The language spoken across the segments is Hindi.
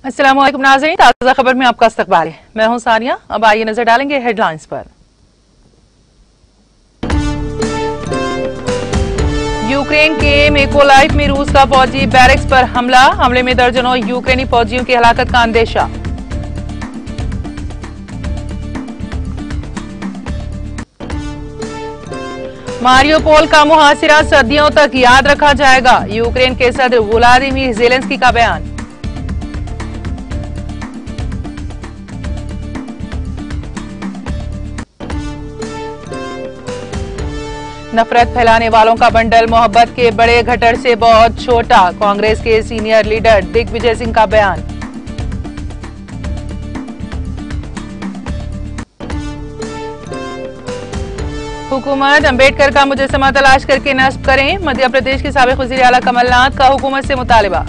अस्सलाम वालेकुम नाज़रीन, ताज़ा खबर में आपका इस्तकबाल है। मैं हूं सानिया। अब आइए नजर डालेंगे हेडलाइंस पर। यूक्रेन के मिकोलाइव में रूस का फौजी बैरक्स पर हमले में दर्जनों यूक्रेनी फौजियों की हलाकत का अंदेशा। मारियोपोल का मुहासिरा सदियों तक याद रखा जाएगा, यूक्रेन के सदर व्लादिमीर ज़ेलेंस्की का बयान। नफरत फैलाने वालों का बंडल मोहब्बत के बड़े घटर से बहुत छोटा, कांग्रेस के सीनियर लीडर दिग्विजय सिंह का बयान। हुकूमत अंबेडकर का मुजस्समा तलाश करके नस्ब करें, मध्य प्रदेश के साबिक वज़ीर आला कमलनाथ का हुकूमत से मुतालिबा।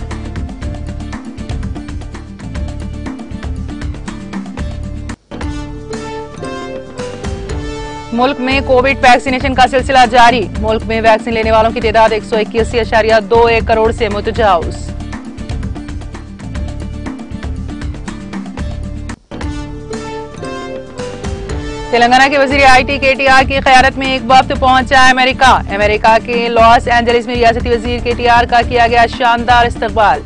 मुल्क में कोविड वैक्सीनेशन का सिलसिला जारी, मुल्क में वैक्सीन लेने वालों की तादाद 181.21 करोड़ से मुतजाउज। तेलंगाना के वजीर आईटी केटीआर की क़यादत में एक वफ्द पहुंचा अमेरिका के लॉस एंजलिस में रियासती वजीर केटीआर का किया गया शानदार इस्तकबाल।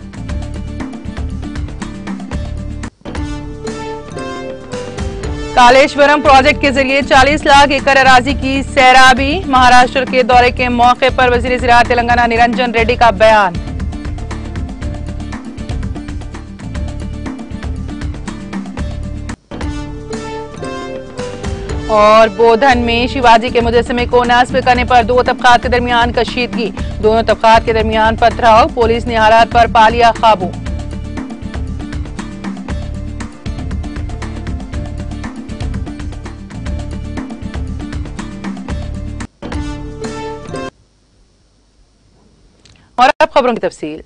कालेश्वरम प्रोजेक्ट के जरिए 40 लाख एकड़ अराजी की सैराबी, महाराष्ट्र के दौरे के मौके पर वजीर ज़राअत तेलंगाना निरंजन रेड्डी का बयान। और बोधन में शिवाजी के मुजस्समे को नस्ब करने पर दो तबकात के दरमियान कशीदगी, दोनों तबकात के दरमियान पथराव, पुलिस ने हालात पर पा लिया काबू। और अब खबरों की तफसील।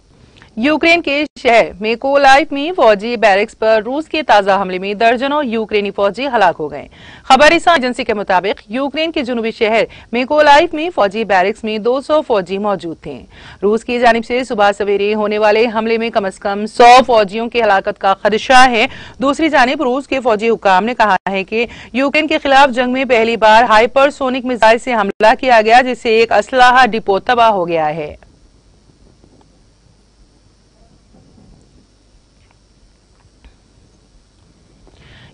यूक्रेन के शहर मिकोलाइव में फौजी बैरक्स पर रूस के ताजा हमले में दर्जनों यूक्रेनी फौजी हलाक हो गए। खबरसां एजेंसी के मुताबिक यूक्रेन के जुनूबी शहर मिकोलाइव में फौजी बैरक्स में 200 फौजी मौजूद थे। रूस की जानिब से सुबह सवेरे होने वाले हमले में कम से कम 100 फौजियों की हलाकत का खदशा है। दूसरी जानिब रूस के फौजी हुकाम ने कहा है कि यूक्रेन के खिलाफ जंग में पहली बार हाइपरसोनिक मिसाइल से हमला किया गया, जिससे एक असलाहा डिपो तबाह हो गया है।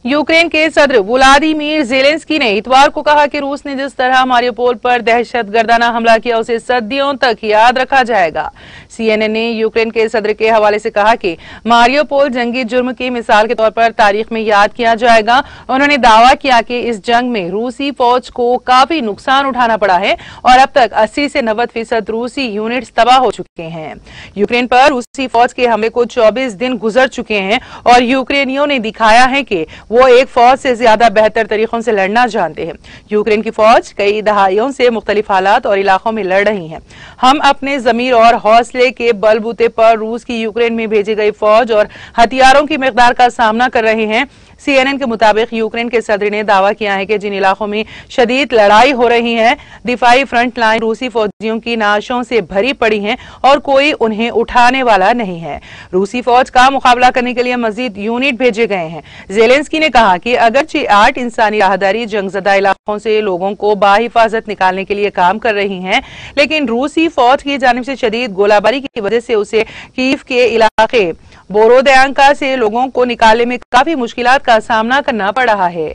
यूक्रेन के सदर व्लादिमीर ज़ेलेंस्की ने इतवार को कहा कि रूस ने जिस तरह मारियोपोल पर दहशतगर्दाना हमला किया उसे सदियों तक याद रखा जाएगा। सीएनएन ने यूक्रेन के सदर के हवाले से कहा कि मारियोपोल जंगी जुर्म की मिसाल के तौर पर तारीख में याद किया जाएगा। उन्होंने दावा किया कि इस जंग में रूसी फौज को काफी नुकसान उठाना पड़ा है और अब तक 80 से 90% रूसी यूनिट्स तबाह हो चुके हैं। यूक्रेन पर रूसी फौज के हमले को 24 दिन गुजर चुके हैं और यूक्रेनियों ने दिखाया है कि वो एक फौज से ज्यादा बेहतर तरीकों से लड़ना जानते हैं। यूक्रेन की फौज कई दहाइयों से मुख्तलिफ हालात और इलाकों में लड़ रही है। हम अपने जमीर और हौसले के बलबूते पर रूस की यूक्रेन में भेजी गई फौज और हथियारों की मिकदार का सामना कर रहे हैं। सीएनएन के मुताबिक यूक्रेन के सदर ने दावा किया है कि जिन इलाकों में शदीद लड़ाई हो रही है, दिफाई फ्रंट लाइन रूसी फौजियों की नाशों से भरी पड़ी हैं और कोई उन्हें उठाने वाला नहीं है। रूसी फौज का मुकाबला करने के लिए मजीद यूनिट भेजे गए हैं। ज़ेलेंस्की ने कहा कि अगरचे 8 इंसानी राहदारी जंगजदा इलाकों से लोगों को बाहिफाजत निकालने के लिए काम कर रही हैं, लेकिन रूसी फौज की जानिब से शदीद गोलाबारी की वजह से उसे कीव के इलाके बोरोदयांका से लोगों को निकालने में काफी मुश्किलात का सामना करना पड़ रहा है।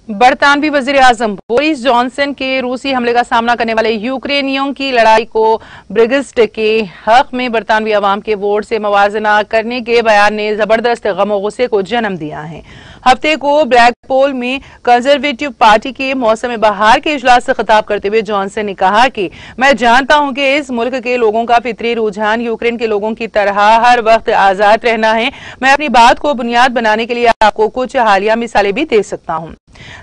बरतानवी वजीर आजम बोरिस जॉनसन के रूसी हमले का सामना करने वाले यूक्रेनियों की लड़ाई को ब्रेग्जिट के हक में बरतानवी अवाम के वोट से मवाजना करने के बयान ने जबरदस्त गम गुस्से को जन्म दिया है। हफ्ते को ब्लैकपोल में कंजर्वेटिव पार्टी के मौसम बहार के इजलास से खिताब करते हुए जॉनसन ने कहा कि मैं जानता हूं कि इस मुल्क के लोगों का फितरी रुझान यूक्रेन के लोगों की तरह हर वक्त आजाद रहना है। मैं अपनी बात को बुनियाद बनाने के लिए आपको कुछ हालिया मिसालें भी दे सकता हूं।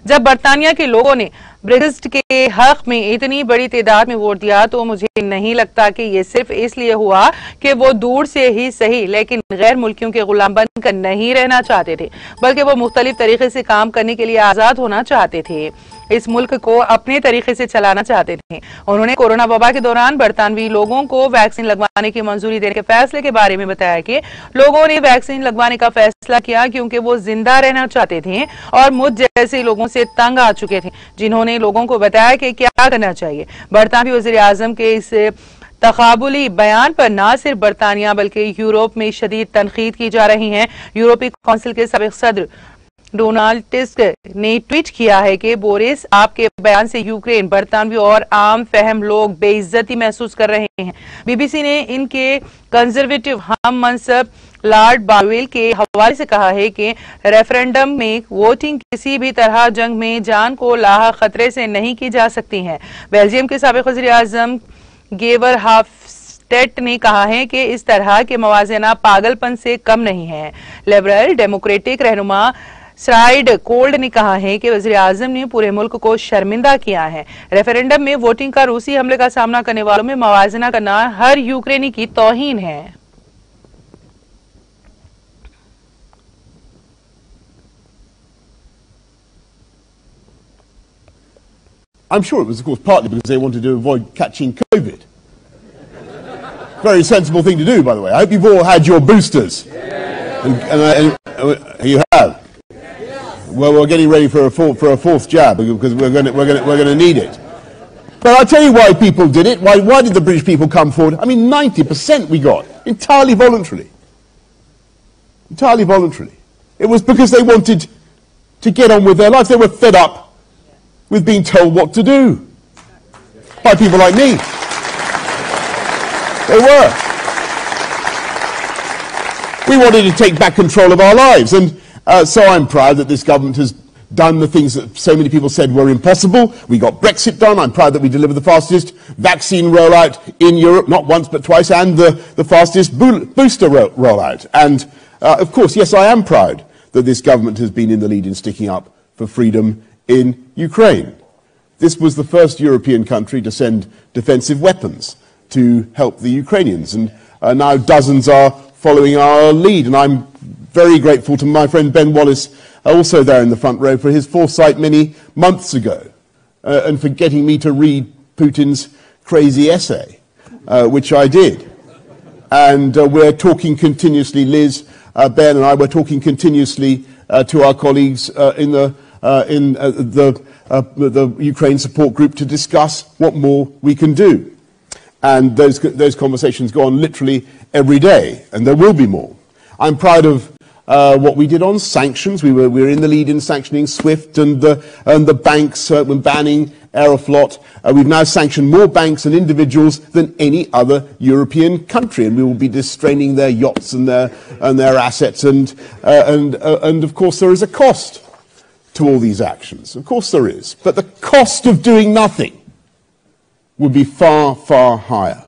जब बरतानिया के लोगों ने ब्रेक्सिट के हक में इतनी बड़ी तादाद में वोट दिया तो मुझे नहीं लगता कि ये सिर्फ इसलिए हुआ कि वो दूर से ही सही लेकिन गैर मुल्कियों के गुलाम बनकर नहीं रहना चाहते थे, बल्कि वो मुख्तलिफ तरीके से काम करने के लिए आजाद होना चाहते थे, इस मुल्क को अपने तरीके से चलाना चाहते थे। उन्होंने कोरोना वबा के दौरान बरतानवी लोगों को वैक्सीन लगवाने की मंजूरी देने के फैसले के बारे में बताया कि लोगों ने वैक्सीन लगवाने का फैसला किया क्योंकि वो जिंदा रहना चाहते थे और मुझ जैसे लोगों से तंग आ चुके थे जिन्होंने लोगों को बताया कि क्या करना चाहिए। बरतानवी वज़ीर आज़म के इस तकाबुली बयान पर न सिर्फ बरतानिया बल्कि यूरोप में शदीद तनकीद की जा रही है। यूरोपीय काउंसिल के साबिक सदर डोनाल्ड टस्क ने ट्वीट किया है कि बोरिस आपके बयान से यूक्रेन, बरतानवी और आम फहम लोग बेइज्जती महसूस कर रहे हैं। बीबीसी ने इनके कंजर्वेटिव हम मनसब लॉर्ड बावेल के हवाले से कहा है कि रेफरेंडम में वोटिंग किसी भी तरह जंग में जान को लाहक खतरे से नहीं की जा सकती है। बेल्जियम के साबिक वज़ीर आज़म गेवर हाफस्टेट ने कहा है कि इस तरह के मवाजना पागलपन से कम नहीं है। लिबरल डेमोक्रेटिक रहनुमा सराइड कोल्ड ने कहा है कि वज़ीर आज़म ने पूरे मुल्क को शर्मिंदा किया है। रेफरेंडम में वोटिंग का रूसी हमले का सामना करने वालों में मवाजना करना हर यूक्रेनी की तौहीन है। I'm sure it was, of course, partly because they wanted to avoid catching COVID. Very sensible thing to do, by the way. I hope you've all had your boosters. And you have. Well, we're getting ready for a fourth jab because we're going to need it. But I'll tell you why people did it. Why did the British people come forward? I mean, 90% we got entirely voluntarily. Entirely voluntarily. It was because they wanted to get on with their lives. They were fed up with being told what to do by people like me. They were. We wanted to take back control of our lives, and so I'm proud that this government has done the things that so many people said were impossible. We got Brexit done. I'm proud that we delivered the fastest vaccine rollout in Europe, not once but twice, and the fastest booster rollout. And of course, yes, I am proud that this government has been in the lead in sticking up for freedom in Ukraine. This was the first European country to send defensive weapons to help the Ukrainians, and now dozens are following our lead. And I'm very grateful to my friend Ben Wallace, also there in the front row, for his foresight many months ago, and for getting me to read Putin's crazy essay, which I did. And we're talking continuously, Liz, Ben and I, we're talking continuously to our colleagues in the Ukraine support group to discuss what more we can do. And those conversations go on literally every day, and there will be more. I'm proud of what we did on sanctions. We were in the lead in sanctioning SWIFT and the banks when banning Aeroflot. We've now sanctioned more banks and individuals than any other European country, and we will be distraining their yachts and their assets. And of course, there is a cost to all these actions. Of course, there is, but the cost of doing nothing would be far, far higher.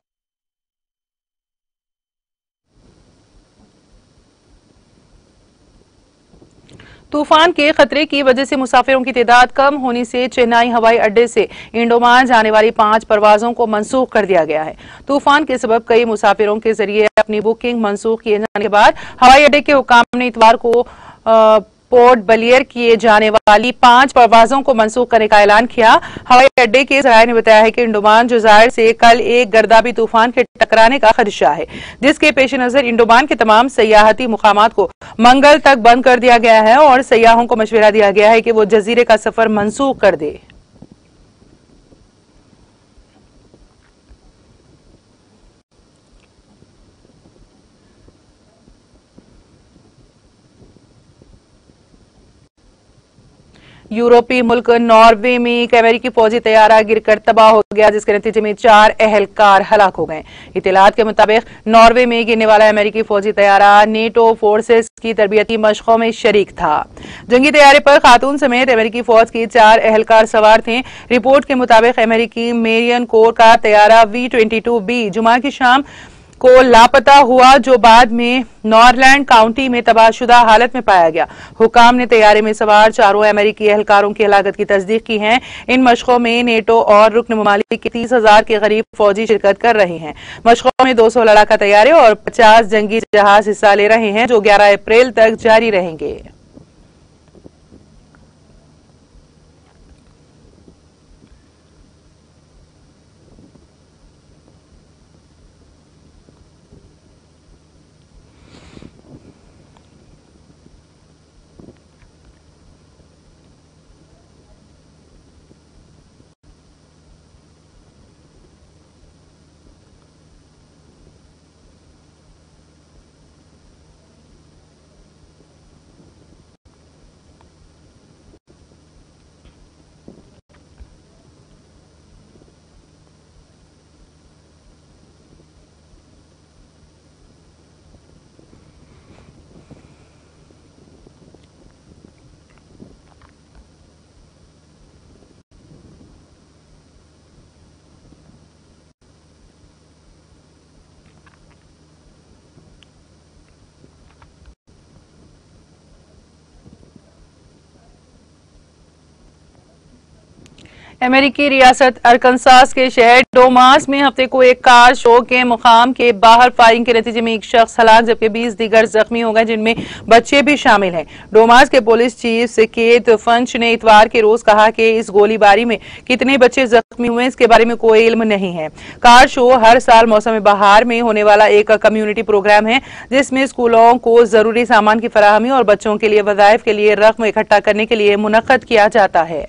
तूफान के खतरे की वजह से मुसाफिरों की तादाद कम होने से चेन्नई हवाई अड्डे से इंडोमान जाने वाली 5 परवाजों को मनसूख कर दिया गया है। तूफान के सबब कई मुसाफिरों के जरिए अपनी बुकिंग मनसूख किए जाने के बाद हवाई अड्डे के हुकाम ने इतवार को पोर्ट बलियर किए जाने वाली 5 परवाजों को मनसूख करने का ऐलान किया। हवाई अड्डे के ज़राए ने बताया है कि इंडोमान जुज़ायर से कल एक गर्दाबी तूफान के टकराने का खदशा है, जिसके पेश नजर इंडोमान के तमाम सयाहती मुकामात को मंगल तक बंद कर दिया गया है और सयाहों को मशवरा दिया गया है कि वो जजीरे का सफर मनसूख कर दे। यूरोपीय मुल्क नॉर्वे में एक अमेरिकी फौजी तैयारा गिरकर तबाह हो गया, जिसके नतीजे में 4 अहलकार हलाक हो गए। इत्तलात के मुताबिक नॉर्वे में गिरने वाला अमेरिकी फौजी तैयारा नेटो फोर्सेस की तरबियती मशकों में शरीक था। जंगी तैयारे पर खातून समेत अमेरिकी फौज के 4 अहलकार सवार थे। रिपोर्ट के मुताबिक अमेरिकी मेरियन कोर का तैयारा V-22B जुमा की शाम को लापता हुआ, जो बाद में नॉरलैंड काउंटी में तबाहशुदा हालत में पाया गया। हुकाम ने तैयारे में सवार 4 अमेरिकी एहलकारों की हलाकत की तस्दीक की है। इन मशकों में नेटो और रुकन ममालिक के 30,000 के करीब फौजी शिरकत कर रहे हैं। मशकों में 200 लड़ाका तैयारे और 50 जंगी जहाज हिस्सा ले रहे हैं, जो 11 अप्रैल तक जारी रहेंगे। अमेरिकी रियासत अरकानसास के शहर डोमास में हफ्ते को एक कार शो के मुकाम के बाहर फायरिंग के नतीजे में एक शख्स हलाक जबकि 20 दीगर जख्मी हो गए, जिनमें बच्चे भी शामिल हैं। डोमास के पुलिस चीफ सेकेत फंच ने इतवार के रोज कहा कि इस गोलीबारी में कितने बच्चे जख्मी हुए इसके बारे में कोई इल्म नहीं है। कार शो हर साल मौसम बहार में होने वाला एक कम्युनिटी प्रोग्राम है, जिसमें स्कूलों को जरूरी सामान की फराहमी और बच्चों के लिए वज़ाइफ के लिए रकम इकट्ठा करने के लिए मुनक्कद किया जाता है।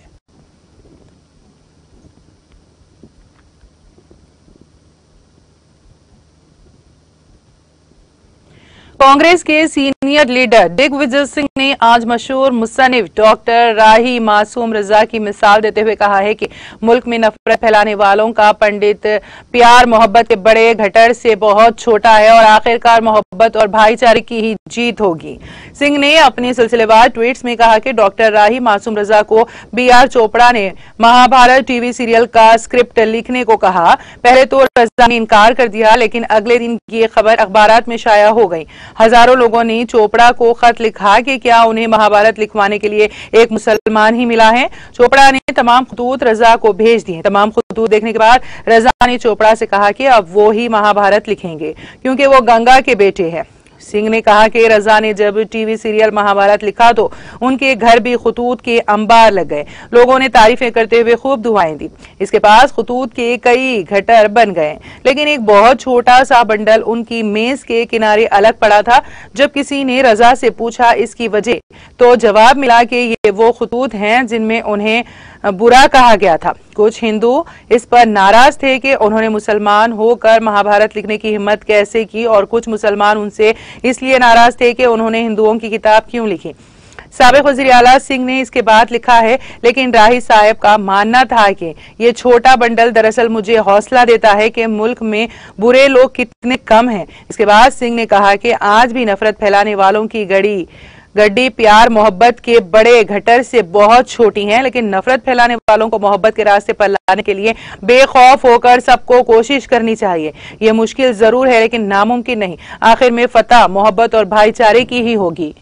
कांग्रेस के सीनियर लीडर दिग्विजय सिंह ने आज मशहूर मुसन्निफ डॉक्टर राही मासूम रजा की मिसाल देते हुए कहा है कि मुल्क में नफरत फैलाने वालों का पंडित प्यार मोहब्बत के बड़े घटर से बहुत छोटा है और आखिरकार मोहब्बत और भाईचारे की ही जीत होगी। सिंह ने अपने सिलसिलेवार ट्वीट्स में कहा कि डॉक्टर राही मासूम रजा को BR चोपड़ा ने महाभारत टीवी सीरियल का स्क्रिप्ट लिखने को कहा। पहले तो रजा ने इनकार कर दिया, लेकिन अगले दिन ये खबर अखबारात में शाया हो गई। हजारों लोगों ने चोपड़ा को खत लिखा कि क्या उन्हें महाभारत लिखवाने के लिए एक मुसलमान ही मिला है। चोपड़ा ने तमाम खतूत रजा को भेज दिए। तमाम खतूत देखने के बाद रजा ने चोपड़ा से कहा कि अब वो ही महाभारत लिखेंगे, क्योंकि वो गंगा के बेटे हैं। सिंह ने कहा कि रजा ने जब टीवी सीरियल महाभारत लिखा तो उनके घर भी खतूत के अंबार लग गए। लोगों ने तारीफें करते हुए खूब दुआएं दी। इसके पास खतूत के कई घटर बन गए, लेकिन एक बहुत छोटा सा बंडल उनकी मेज के किनारे अलग पड़ा था। जब किसी ने रजा से पूछा इसकी वजह, तो जवाब मिला कि ये वो खतूत हैं जिनमें उन्हें बुरा कहा गया था। कुछ हिंदू इस पर नाराज थे कि उन्होंने मुसलमान होकर महाभारत लिखने की हिम्मत कैसे की, और कुछ मुसलमान उनसे इसलिए नाराज थे कि उन्होंने हिंदुओं की किताब क्यों लिखी। साबिक वज़ीर आला सिंह ने इसके बाद लिखा है, लेकिन राही साहब का मानना था कि ये छोटा बंडल दरअसल मुझे हौसला देता है कि मुल्क में बुरे लोग कितने कम हैं। इसके बाद सिंह ने कहा कि आज भी नफरत फैलाने वालों की गड्डी प्यार मोहब्बत के बड़े घटर से बहुत छोटी हैं, लेकिन नफरत फैलाने वालों को मोहब्बत के रास्ते पर लाने के लिए बेखौफ होकर सबको कोशिश करनी चाहिए। ये मुश्किल जरूर है, लेकिन नामुमकिन नहीं। आखिर में फतह मोहब्बत और भाईचारे की ही होगी।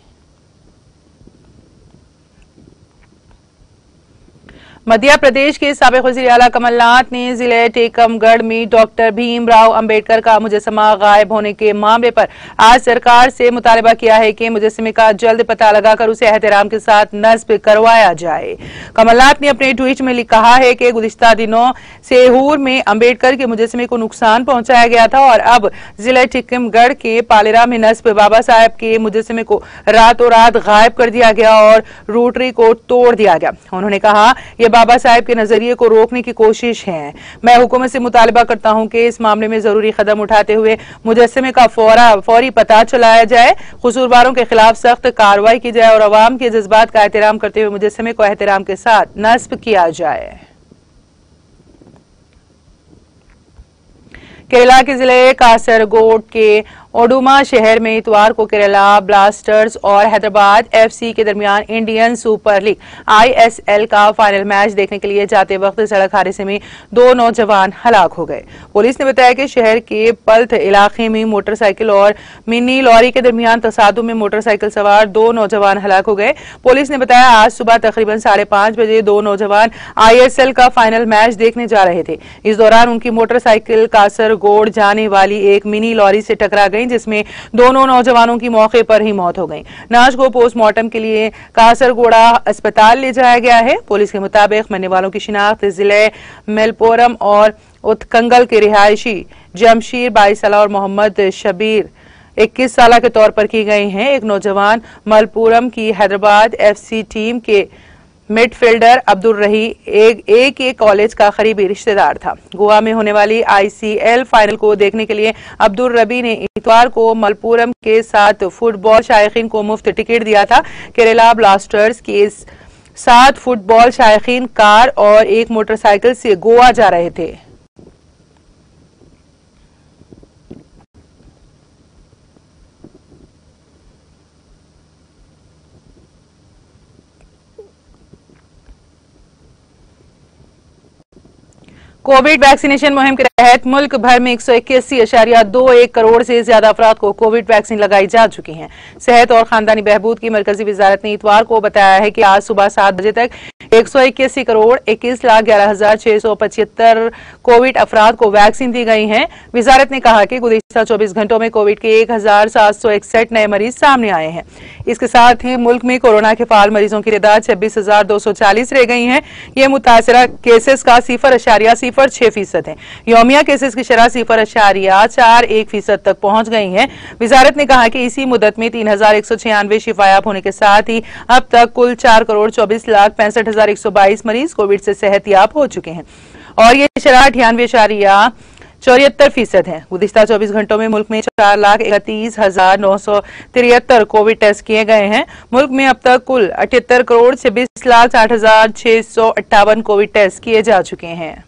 मध्य प्रदेश के साबिक वज़ीर आला कमलनाथ ने जिले टीकमगढ़ में डॉक्टर भीमराव अंबेडकर का मुजस्समा गायब होने के मामले पर आज सरकार से मुतालबा किया है कि मुजस्समे का जल्द पता लगाकर उसे एहतराम के साथ नस्ब करवाया जाए। कमलनाथ ने अपने ट्वीट में कहा है कि गुज़िश्ता दिनों सेहूर में अंबेडकर के मुजस्समे को नुकसान पहुंचाया गया था और अब जिले टीकमगढ़ के पालेरा में नस्ब बाबा साहब के मुजस्समे को रातों रात गायब कर दिया गया और रोटरी को तोड़ दिया गया। उन्होंने कहा, यह बाबा साहब के नजरिए को रोकने की कोशिश है। मैं हुकूमत से मुतालबा करता हूं कि इस मामले में जरूरी कदम उठाते हुए मुजस्समे का फौरी पता चलाया जाए, कसूरवारों के खिलाफ सख्त कार्रवाई की जाए और अवाम के जज्बात का एहतराम करते हुए मुजस्समे को एहतराम के साथ नस्ब किया जाए। केरला के जिले कासरगोड के ओडुमा शहर में इतवार को केरला ब्लास्टर्स और हैदराबाद एफसी के दरमियान इंडियन सुपर लीग ISL का फाइनल मैच देखने के लिए जाते वक्त सड़क हादसे में 2 नौजवान हलाक हो गए। पुलिस ने बताया कि शहर के पल्थ इलाके में मोटरसाइकिल और मिनी लॉरी के दरमियान तसादुम में मोटरसाइकिल सवार 2 नौजवान हलाक हो गए। पुलिस ने बताया आज सुबह तकरीबन 5:30 बजे 2 नौजवान ISL का फाइनल मैच देखने जा रहे थे। इस दौरान उनकी मोटरसाइकिल कासरगोड जाने वाली एक मिनी लॉरी से टकरा गई, जिसमें दोनों नौजवानों की मौके पर ही मौत हो गई। नाश को पोस्टमार्टम के लिए कासरगोड़ा अस्पताल ले जाया गया है। पुलिस के मुताबिक मरने वालों की शिनाख्त जिले मेलपोरम और उत्कंगल के रिहायशी जमशीर 22 साल और मोहम्मद शबीर 21 साल के तौर पर की गई हैं। एक नौजवान मलपुरम की हैदराबाद FC टीम के मिडफील्डर अब्दुल रही एक कॉलेज का करीबी रिश्तेदार था। गोवा में होने वाली ICL फाइनल को देखने के लिए अब्दुल रबी ने इतवार को मलपुरम के 7 फुटबॉल शायकीन को मुफ्त टिकट दिया था। केरला ब्लास्टर्स के 7 फुटबॉल शायकीन कार और एक मोटरसाइकिल से गोवा जा रहे थे। कोविड वैक्सीनेशन मुहिम के तहत मुल्क भर में 181.21 करोड़ से ज्यादा अफराद को कोविड वैक्सीन लगाई जा चुकी है। सेहत और खानदानी बहबूद की मरकजी वजारत ने इतवार को बताया है कि आज सुबह 7 बजे तक 181 करोड़ 21,11,675 कोविड अफराद को वैक्सीन दी गई है। वजारत ने कहा कि गुज़िश्ता 24 घंटों में कोविड के 1,761 नए मरीज सामने आए हैं। इसके साथ ही मुल्क में कोरोना के फाल मरीजों की तादाद 26,240 रह गई है। ये मुतासरा केसेस का 0.06% है। यौमिया केसेस की शरह 0.41% तक पहुंच गई है। वजारत ने कहा कि इसी मुद्दत में 3,196 शिफायाब होने के साथ ही अब तक कुल 4,24,65,122 मरीज कोविड से सेहतयाब हो चुके हैं और ये शरह 98.74% है। गुज़िश्ता 24 घंटों में मुल्क में 4,31,973 कोविड टेस्ट किए गए हैं। मुल्क में अब तक कुल 78,26,60,658 कोविड टेस्ट किए जा चुके हैं।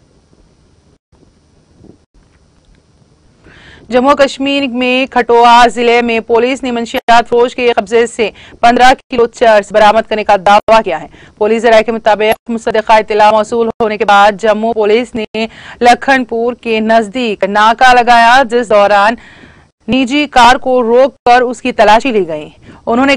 जम्मू कश्मीर में खटोआ जिले में पुलिस ने मंशियात फरोश के कब्जे से 15 किलो चर्स बरामद करने का दावा किया है। पुलिस जराये के मुताबिक मुसद्दक़ा इत्तला मौसूल होने के बाद जम्मू पुलिस ने लखनपुर के नजदीक नाका लगाया, जिस दौरान निजी कार को रोककर उसकी तलाशी ली गई। उन्होंने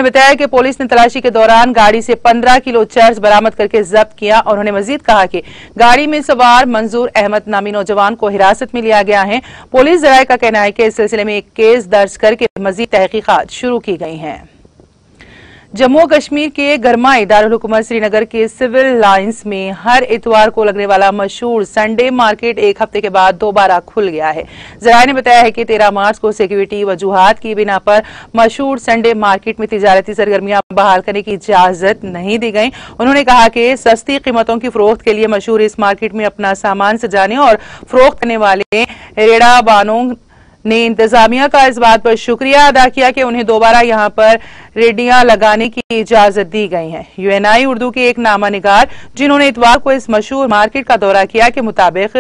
बताया कि पुलिस ने तलाशी के दौरान गाड़ी से 15 किलो चर्स बरामद करके जब्त किया। उन्होंने मजीद कहा कि गाड़ी में सवार मंजूर अहमद नामी नौजवान को हिरासत में लिया गया है। पुलिस जराये का कहना है कि इस सिलसिले में एक केस दर्ज करके मजीद तहकीकात शुरू की गई हैं। जम्मू कश्मीर के गरमाई दारुल हुकूमत श्रीनगर के सिविल लाइंस में हर इतवार को लगने वाला मशहूर संडे मार्केट एक हफ्ते के बाद दोबारा खुल गया है। जराये ने बताया है कि 13 मार्च को सिक्योरिटी वजूहात की बिना पर मशहूर संडे मार्केट में तिजारती सरगर्मियां बहाल करने की इजाजत नहीं दी गई। उन्होंने कहा कि सस्ती कीमतों की फरोख्त के लिए मशहूर इस मार्केट में अपना सामान सजाने और फरोख्त करने वाले रेड़ा बानों ने इंतजामिया का इस बात पर शुक्रिया अदा किया कि उन्हें दोबारा यहां पर रेडियां लगाने की इजाजत दी गई है। UNI उर्दू के एक नामा निगार जिन्होंने इतवार को इस मशहूर मार्केट का दौरा किया के मुताबिक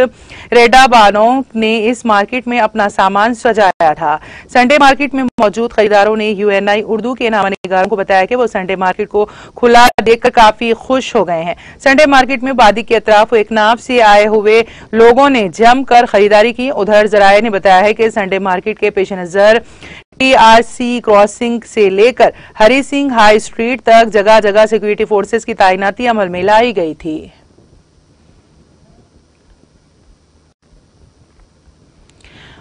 रेडा बानों ने इस मार्केट में अपना सामान सजाया था। संडे मार्केट में मौजूद खरीदारों ने UNI उर्दू के नामा निगारों को बताया कि वो संडे मार्केट को खुला देखकर काफी खुश हो गए हैं। संडे मार्केट में वादी के अतराफ एक नाव से आए हुए लोगों ने जमकर खरीदारी की। उधर जराये ने बताया है कि संडे मार्केट के पेश नजर TRC क्रॉसिंग से लेकर हरी सिंह हाई स्ट्रीट तक जगह जगह सिक्योरिटी फोर्सेस की तैनाती अमल में लाई गई थी।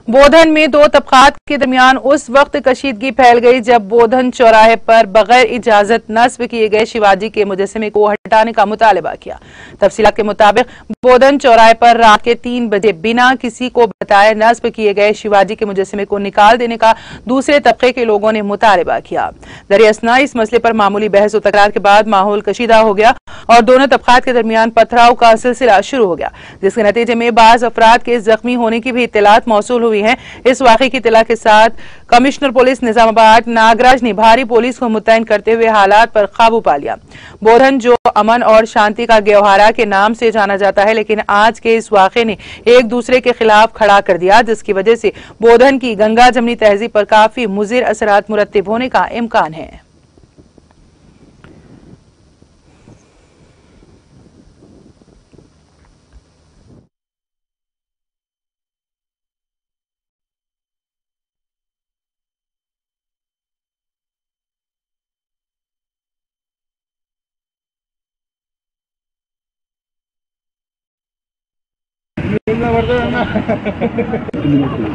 बोधन में 2 तबकात के दरमियान उस वक्त कशीदगी फैल गई जब बोधन चौराहे पर बगैर इजाजत नस्ब किए गए शिवाजी के मुजस्समे को हटाने का मुतालबा किया। तफसीलात के मुताबिक बोधन चौराहे पर रात के 3 बजे बिना किसी को बताए नस्ब किए गए शिवाजी के मुजस्समे को निकाल देने का दूसरे तबके के लोगों ने मुतालबा किया। दरियासना इस मसले पर मामूली बहस और तकरार के बाद माहौल कशीदा हो गया और दोनों तबकात के दरमियान पथराव का सिलसिला शुरू हो गया, जिसके नतीजे में बाज अफराद के जख्मी होने की भी इत्तलात मौसूल हुई हुई हैं। इस वाकये की इत्तला के साथ कमिश्नर पुलिस निजामाबाद नागराज ने भारी पुलिस को मुतैन करते हुए हालात पर काबू पा लिया। बोधन जो अमन और शांति का गेवहारा के नाम से जाना जाता है, लेकिन आज के इस वाकये ने एक दूसरे के खिलाफ खड़ा कर दिया, जिसकी वजह से बोधन की गंगा जमनी तहजीब पर काफी मुज़िर असरात मुरत्तिब होने का इम्कान है।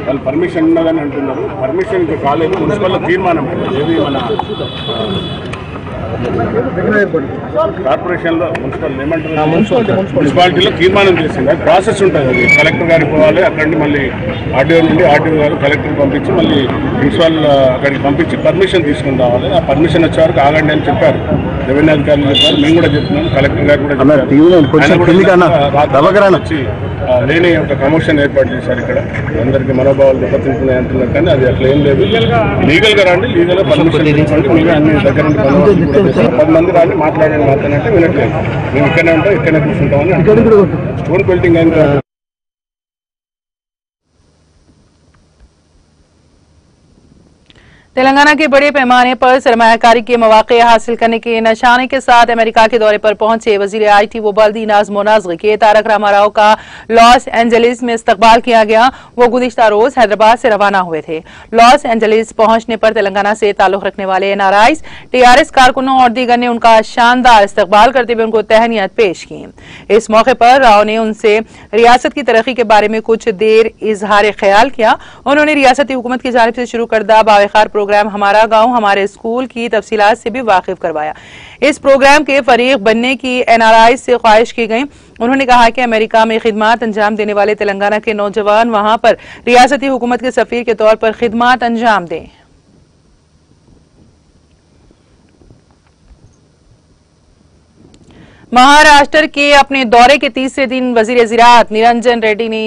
వాళ్ళు పర్మిషన్ ఉన్నదని అంటున్నారు. పర్మిషన్ ఇంకా కాలేదు. మున్సిపల్ తీర్మానం ఏది మన కార్పొరేషన్లో మున్సిపాలిటీలో తీర్మానం చేసింది. అది ప్రాసెస్ ఉంటుంది. అది కలెక్టర్ గారికి పోవాలి. అక్కడి నుండి మళ్ళీ ఆర్డీఓ నుండి ఆర్డీఓ గారు కలెక్టర్కి పంపించి మళ్ళీ ప్రిన్సిపాల్ అక్కడికి పంపించి పర్మిషన్ తీసుకుని రావాలి. ఆ పర్మిషన్ వచ్చే వరకు ఆగండి అని చెప్పారు. రెవెన్యూ అధికారులు చెప్పారు. మేము కూడా చెప్తున్నాం. కలెక్టర్ గారు కూడా వచ్చి లేని ఒక కమోషన్ ఏర్పాటు చేశారు. ఇక్కడ అందరికీ మనోభావాలు దెబ్బతింటున్నాయి అంటున్నారు, కానీ అది అట్లా ఏం లేదు. లీగల్ గా రండి, లీగల్ గా పర్మిషన్ తీసుకోండి. మీరు అన్ని దగ్గర 10 మంది రాని మాట్లాడండి మాట్లాడంటే వినట్లేదు. మేము ఇక్కడనే ఉంటాం, ఇక్కడనే కూర్చుంటామని స్టోన్ బిల్డింగ్ అయింది. तेलंगाना के बड़े पैमाने पर सरमायाकारी के मौके हासिल करने के निशाने के साथ अमेरिका के दौरे पर पहुंचे वजीर IT व बल्दी नाज़्म व नस्र के तारक रामाराव का लॉस एंजलिस में इस्तकबाल किया गया। वो गुज़िश्ता रोज हैदराबाद से रवाना हुए थे। लॉस एंजलिस पहुंचने पर तेलंगाना से ताल्लुक रखने वाले NRIs, TRS कारकुनों और दीगर ने उनका शानदार इस्तकबाल करते हुए उनको तहनीत पेश की। इस मौके पर राव ने उनसे रियासत की तरक्की के बारे में कुछ देर इजहार ख्याल किया। उन्होंने रियासती हुकूमत की जानिब से शुरू करदा बावखार प्रोग्राम हमारा गांव हमारे स्कूल की तफसीलात से भी वाकिफ करवाया। इस प्रोग्राम के फरीक बनने की NRI से ख्वाहिश की गई। उन्होंने कहा कि अमेरिका में खिदमात अंजाम देने वाले तेलंगाना के नौजवान वहां पर रियासती हुकूमत के सफीर के तौर पर खिदमात अंजाम दें। महाराष्ट्र के अपने दौरे के तीसरे दिन वजीर ज़राअत निरंजन रेड्डी ने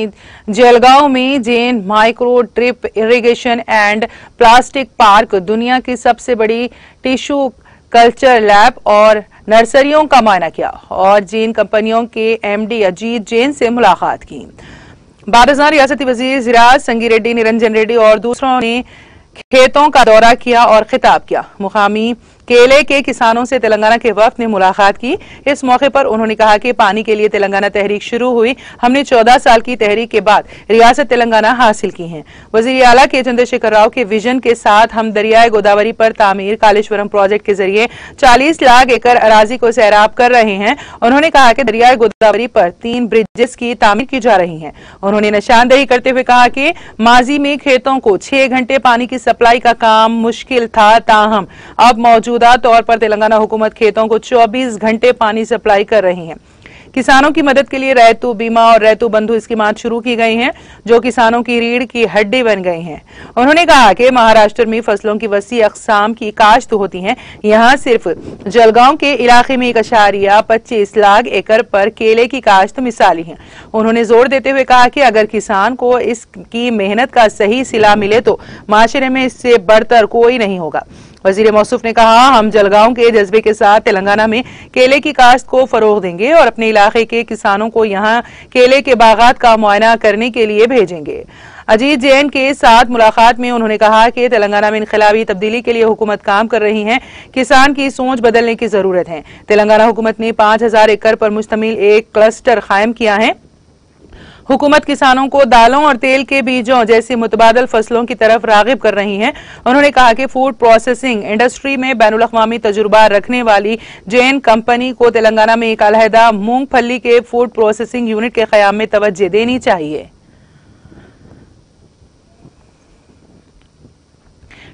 जलगांव में Jain micro drip irrigation and plastic park, दुनिया की सबसे बड़ी टिश्यू कल्चर लैब और नर्सरियों का मायना किया और जैन कंपनियों के MD अजीत जैन से मुलाकात की। बाद रियासती वजीर ज़राअत संगी रेड्डी, निरंजन रेड्डी और दूसरों ने खेतों का दौरा किया और खिताब किया। मुकामी केले के किसानों से तेलंगाना के वफ्द ने मुलाकात की। इस मौके पर उन्होंने कहा कि पानी के लिए तेलंगाना तहरीक शुरू हुई, हमने 14 साल की तहरीक के बाद रियासत तेलंगाना हासिल की है। वजीर आला के चंद्रशेखर राव के विजन के साथ हम दरियाए गोदावरी पर तामीर कालेश्वरम प्रोजेक्ट के जरिए 40 लाख एकड़ अराजी को सैराब कर रहे हैं। उन्होंने कहा कि दरियाए गोदावरी पर 3 ब्रिजेस की तामीर की जा रही है। उन्होंने निशानदेही करते हुए कहा कि माजी में खेतों को 6 घंटे पानी की सप्लाई का काम मुश्किल था, ताहम अब मौजूदा तौर पर तेलंगाना हुकूमत खेतों को 24 घंटे पानी सप्लाई कर रही है। किसानों की मदद के लिए रैतू बीमा और रैतू बंधु स्कीमात शुरू की गई हैं, जो किसानों की रीढ़ की हड्डी बन गई हैं। उन्होंने कहा कि महाराष्ट्र में फसलों की वसी अक़साम की काश्त होती है। यहाँ सिर्फ जलगांव के इलाके में 1.25 लाख एकड़ पर केले की काश्त मिसाली है। उन्होंने जोर देते हुए कहा कि अगर किसान को इसकी मेहनत का सही सिला मिले तो माशरे में इससे बढ़कर कोई नहीं होगा। वजीर मौसूफ ने कहा, हम जलगांव के जज्बे के साथ तेलंगाना में केले की काश्त को फरोग देंगे और अपने इलाके के किसानों को यहां केले के बागात का मुआयना करने के लिए भेजेंगे। अजीत जैन के साथ मुलाकात में उन्होंने कहा कि तेलंगाना में इनकलाबी तब्दीली के लिए हुकूमत काम कर रही है, किसान की सोच बदलने की जरूरत है। तेलंगाना हुकूमत ने 5000 एकड़ पर मुश्तमिल एक क्लस्टर कायम किया है। हुकूमत किसानों को दालों और तेल के बीजों जैसी मुतबादल फसलों की तरफ रागिब कर रही है। उन्होंने कहा कि फूड प्रोसेसिंग इंडस्ट्री में बैनुल-अक़वामी तजुर्बा रखने वाली जैन कंपनी को तेलंगाना में एक अलहदा मूंगफली के फूड प्रोसेसिंग यूनिट के क़याम में तवज्जो देनी चाहिए।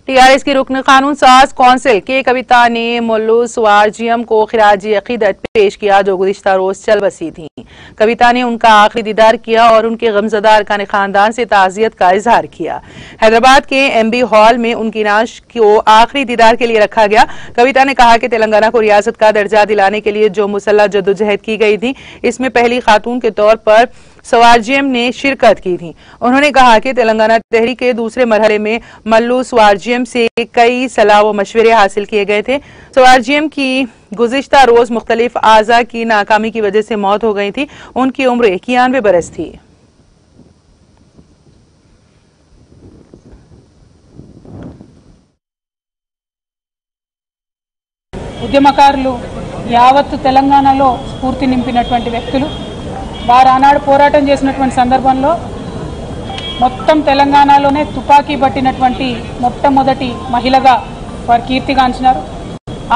TRS की रुकन कानून साज कौंसिल के कविता ने मुल्लू स्वारजियम को खिराजी अकीदत पेश किया, जो गुज़िश्ता रोज चल बसी थी। कविता ने उनका आखिरी दीदार किया और उनके गमज़दा अरकान खानदान से ताज़ियत का इजहार किया। हैदराबाद के MB हॉल में उनकी नाश को आखिरी दीदार के लिए रखा गया। कविता ने कहा कि तेलंगाना को रियासत का दर्जा दिलाने के लिए जो मुसल्लह जद्दोजहद की गई थी, इसमें पहली खातून के तौर पर स्वारजीएम ने शिरकत की थी। उन्होंने कहा कि तेलंगाना तहरीक के दूसरे मरहले में मल्लू स्वारजीएम से कई सलाह व मशवरे हासिल किए गए थे। स्वारजीएम की गुज़िश्ता रोज मुख्तलिफ आज़ा की नाकामी की वजह से मौत हो गई थी। उनकी उम्र 91 बरस थी। ఉద్యమకారులు యావత్తు తెలంగాణలో స్ఫూర్తి నింపినటువంటి వ్యక్తులు. వారు ఆనాడు పోరాటం చేసినటువంటి సందర్భంలో మొత్తం తెలంగాణలోనే తుపాకీ పట్టినటువంటి మొట్టమొదటి మహిళగా వారు కీర్తిగాంచినారు.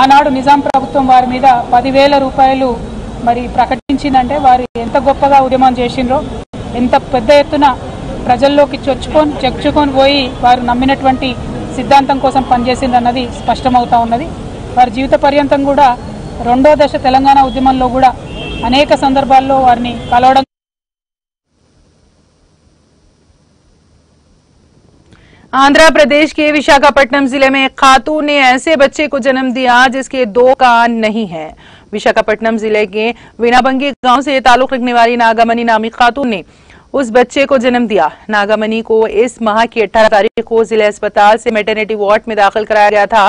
ఆనాడు నిజాం ప్రభుత్వం వారి మీద 10,000 రూపాయలు మరి ప్రకటించిందంటే వారు ఎంత గొప్పగా ఉద్యమం చేసిండ్రో, ఎంత పెద్ద ఎత్తున ప్రజల్లోకి చొచ్చుకొని పోయి వారు నమ్మినటువంటి సిద్ధాంతం కోసం పనిచేసిందన్నది స్పష్టమవుతా ఉన్నది. వారి జీవిత పర్యంతం కూడా రెండో దశ తెలంగాణ ఉద్యమంలో కూడా అనేక సందర్భాల్లో వారిని కలవడం. आंध्र प्रदेश के विशाखापट्टनम जिले में एक खातून ने ऐसे बच्चे को जन्म दिया जिसके 2 कान नहीं है। विशाखापट्टनम जिले के वीणाबंगी गांव से ताल्लुक रखने वाली नागामणि नामी खातून ने उस बच्चे को जन्म दिया। नागामणि को इस माह की 18 तारीख को जिला अस्पताल से मैटरनिटी वार्ड में दाखिल कराया गया था।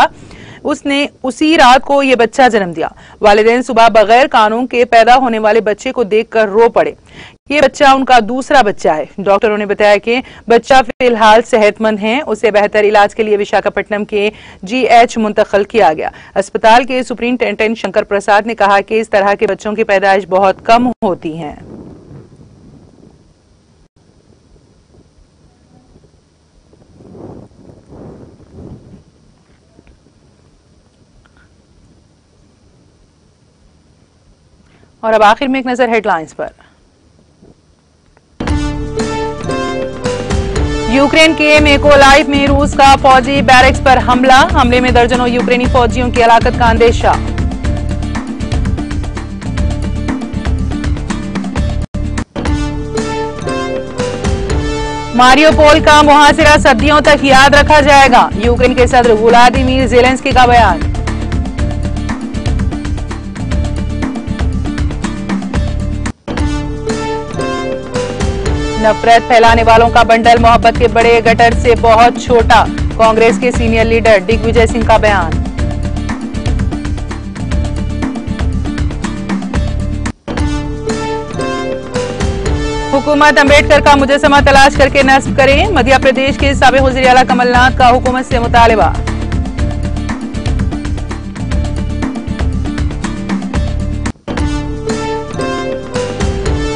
उसने उसी रात को ये बच्चा जन्म दिया। वालिदैन सुबह बगैर कानों के पैदा होने वाले बच्चे को देखकर रो पड़े। ये बच्चा उनका दूसरा बच्चा है। डॉक्टरों ने बताया कि बच्चा फिलहाल सेहतमंद है। उसे बेहतर इलाज के लिए विशाखापट्टनम के GH मुंतकिल किया गया। अस्पताल के सुपरिंटेंडेंट शंकर प्रसाद ने कहा कि इस तरह के बच्चों की पैदाइश बहुत कम होती है। और अब आखिर में एक नजर हेडलाइंस पर। यूक्रेन के मेकोलाइव में रूस का फौजी बैरक्स पर हमला। हमले में दर्जनों यूक्रेनी फौजियों की हलाकत का अंदेशा। मारियोपोल का मुहासिरा सदियों तक याद रखा जाएगा। यूक्रेन के सदर व्लादिमीर ज़ेलेंस्की का बयान। नफरत फैलाने वालों का बंडल मोहब्बत के बड़े गटर से बहुत छोटा। कांग्रेस के सीनियर लीडर दिग्विजय सिंह का बयान। हुकूमत अंबेडकर का मुजस्समा तलाश करके नस्ब करें। मध्य प्रदेश के साबिक़ वज़ीर आला कमलनाथ का हुकूमत से मुतालिबा।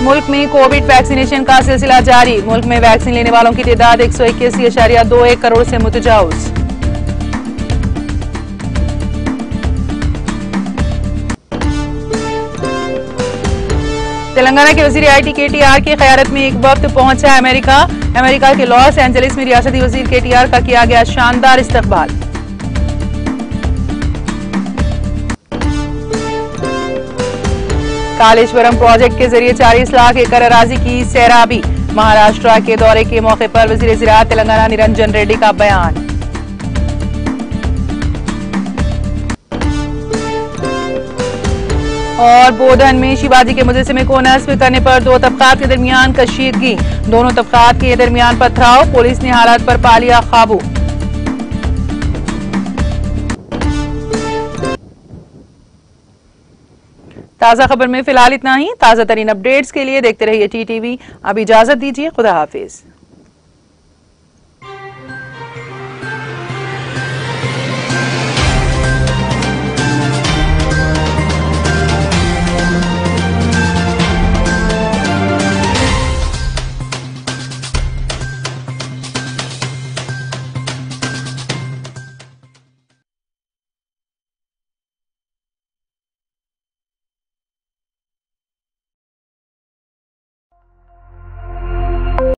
मुल्क में कोविड वैक्सीनेशन का सिलसिला जारी। मुल्क में वैक्सीन लेने वालों की तादाद 181.21 करोड़ से मुतजावज। तेलंगाना के वजीर IT KTR की क़यादत में एक वक्त पहुंचा अमेरिका के लॉस एंजलिस में रियासती वजीर KTR का किया गया शानदार इस्तकबाल। कालेश्वरम प्रोजेक्ट के जरिए 40 लाख एकड़ अराजी की सैराबी। महाराष्ट्र के दौरे के मौके पर वजीर ज़राअत तेलंगाना निरंजन रेड्डी का बयान। और बोधन में शिवाजी के मुजस्समे को नस्ब करने पर 2 तबकात के दरमियान कशीदगी। दोनों तबकात के दरमियान पथराव। पुलिस ने हालात पर पा लिया काबू। ताज़ा खबर में फिलहाल इतना ही। ताज़ा तरीन अपडेट्स के लिए देखते रहिए TTV। अब इजाजत दीजिए। खुदा हाफिज।